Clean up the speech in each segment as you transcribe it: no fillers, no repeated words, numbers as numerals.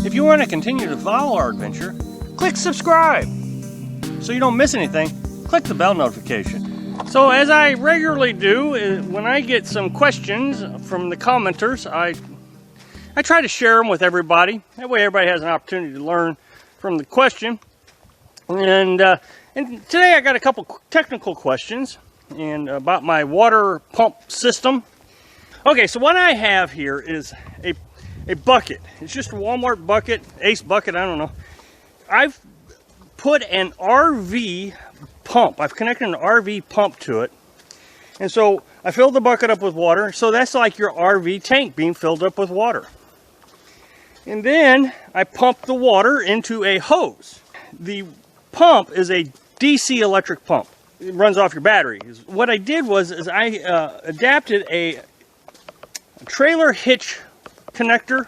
If you want to continue to follow our adventure, click subscribe. So you don't miss anything, click the bell notification. So as I regularly do, when I get some questions from the commenters, I try to share them with everybody. That way everybody has an opportunity to learn from the question. And today I got a couple technical questions about my water pump system. Okay, so what I have here is a bucket. It's just a Walmart bucket, Ace bucket, I don't know. I've put an RV pump. I've connected an RV pump to it. And so I filled the bucket up with water. So that's like your RV tank being filled up with water. And then I pump the water into a hose. The pump is a DC electric pump. It runs off your battery. What I did was I adapted a trailer hitch connector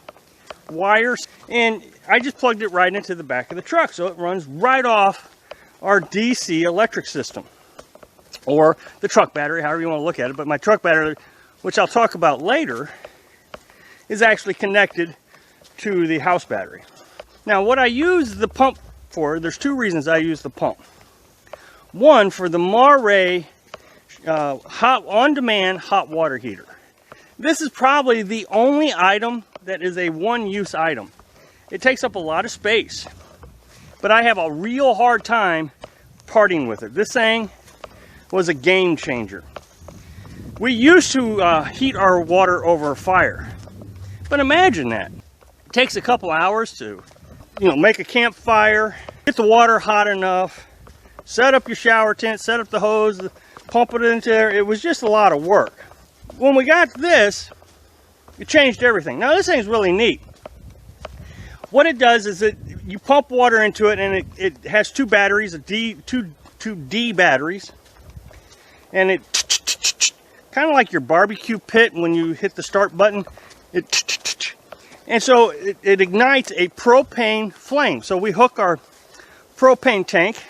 wires, and I just plugged it right into the back of the truck, so it runs right off our DC electric system, or the truck battery, however you want to look at it. But my truck battery, which I'll talk about later, is actually connected to the house battery. Now, what I use the pump for, there's two reasons I use the pump. One, for the Mare on-demand hot water heater. This is probably the only item that is a one-use item. It takes up a lot of space, but I have a real hard time parting with it. This thing was a game changer. We used to heat our water over a fire, but imagine that. It takes a couple hours to, make a campfire, get the water hot enough, set up your shower tent, set up the hose, pump it into there. It was just a lot of work. When we got this, it changed everything. Now this thing's really neat. What it does is that you pump water into it, and it has two batteries, two D batteries, and it kind of like your barbecue pit when you hit the start button. And so it ignites a propane flame. So we hook our propane tank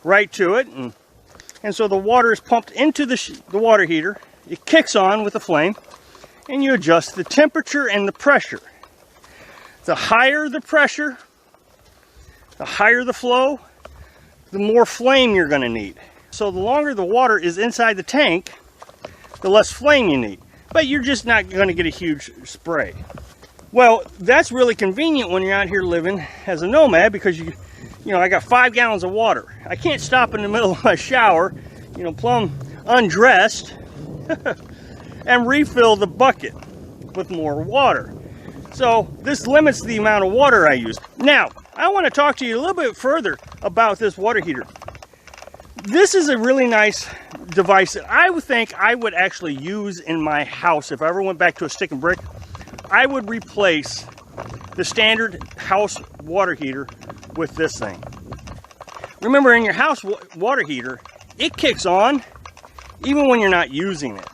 right to it, and so the water is pumped into the water heater. It kicks on with the flame, and you adjust the temperature and the pressure. The higher the pressure, the higher the flow, the more flame you're going to need. So the longer the water is inside the tank, the less flame you need. But you're just not going to get a huge spray. Well, that's really convenient when you're out here living as a nomad, because I got 5 gallons of water. I can't stop in the middle of my shower, plumb undressed, and refill the bucket with more water. So this limits the amount of water I use. Now, I want to talk to you a little bit further about this water heater. This is a really nice device that I would think I would actually use in my house. If I ever went back to a stick and brick, I would replace the standard house water heater with this thing. Remember, in your house water heater, it kicks on even when you're not using it.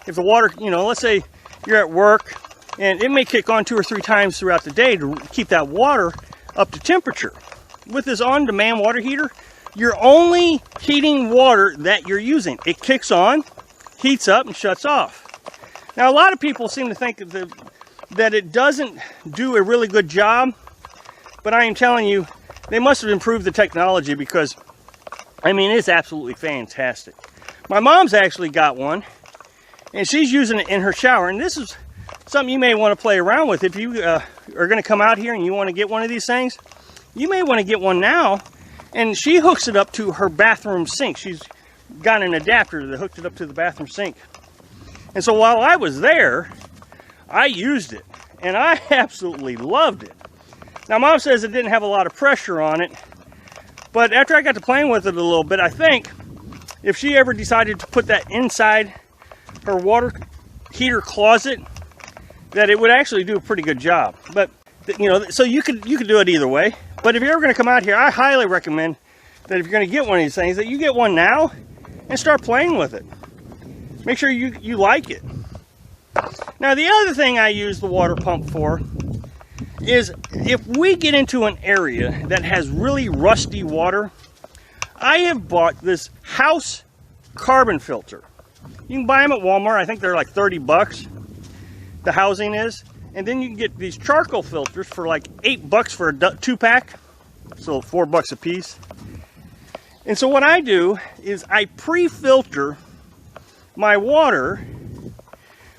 If the water, let's say you're at work, and it may kick on 2 or 3 times throughout the day to keep that water up to temperature. With this on-demand water heater, you're only heating water that you're using. It kicks on, heats up, and shuts off. Now, a lot of people seem to think that it doesn't do a really good job, but I am telling you, they must have improved the technology, because, it's absolutely fantastic. My mom's actually got one, and she's using it in her shower, and this is something you may want to play around with. If you are going to come out here and you want to get one of these things, you may want to get one now. And she hooks it up to her bathroom sink. She's got an adapter that hooked it up to the bathroom sink. And so while I was there, I used it, and I absolutely loved it. Now, Mom says it didn't have a lot of pressure on it, but after I got to playing with it a little bit, I think if she ever decided to put that inside her water heater closet, that it would actually do a pretty good job. But so you could do it either way. But if you're ever going to come out here, I highly recommend that if you're going to get one of these things, that you get one now and start playing with it. Make sure you like it. Now, the other thing I use the water pump for is if we get into an area that has really rusty water, I have bought this house carbon filter. You can buy them at Walmart. I think they're like 30 bucks. The housing is. And then you can get these charcoal filters for like $8 for a 2-pack, so $4 a piece. And so what I do is I pre-filter my water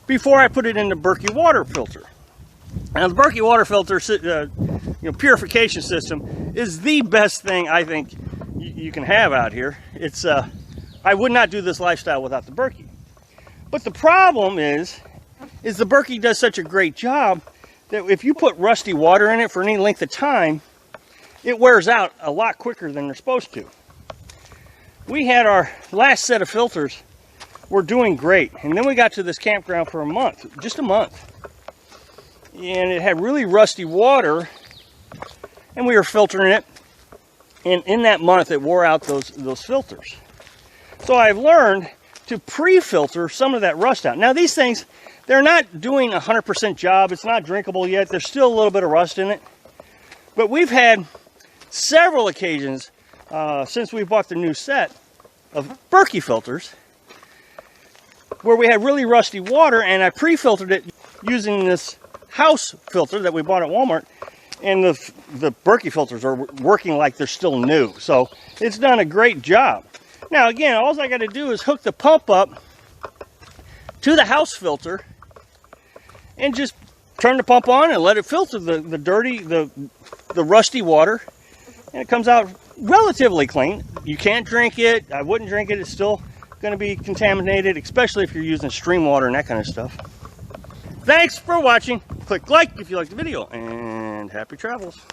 before I put it in the Berkey water filter. Now the Berkey water filter purification system is the best thing I think you can have out here. It's I would not do this lifestyle without the Berkey. But the problem is the Berkey does such a great job that if you put rusty water in it for any length of time, it wears out a lot quicker than they're supposed to. We had our last set of filters were doing great, and then we got to this campground for a month, just a month. And it had really rusty water, and we were filtering it, and in that month it wore out those filters. So I've learned to pre-filter some of that rust out. Now these things, they're not doing a 100% job. It's not drinkable yet. There's still a little bit of rust in it. But we've had several occasions since we bought the new set of Berkey filters where we had really rusty water, and I pre-filtered it using this house filter that we bought at Walmart, and the Berkey filters are working like they're still new. So it's done a great job. Now again, all I got to do is hook the pump up to the house filter and just turn the pump on and let it filter the dirty, the rusty water, and it comes out relatively clean. You can't drink it. I wouldn't drink it. It's still going to be contaminated, especially if you're using stream water and that kind of stuff. Thanks for watching. Click like if you liked the video, and happy travels.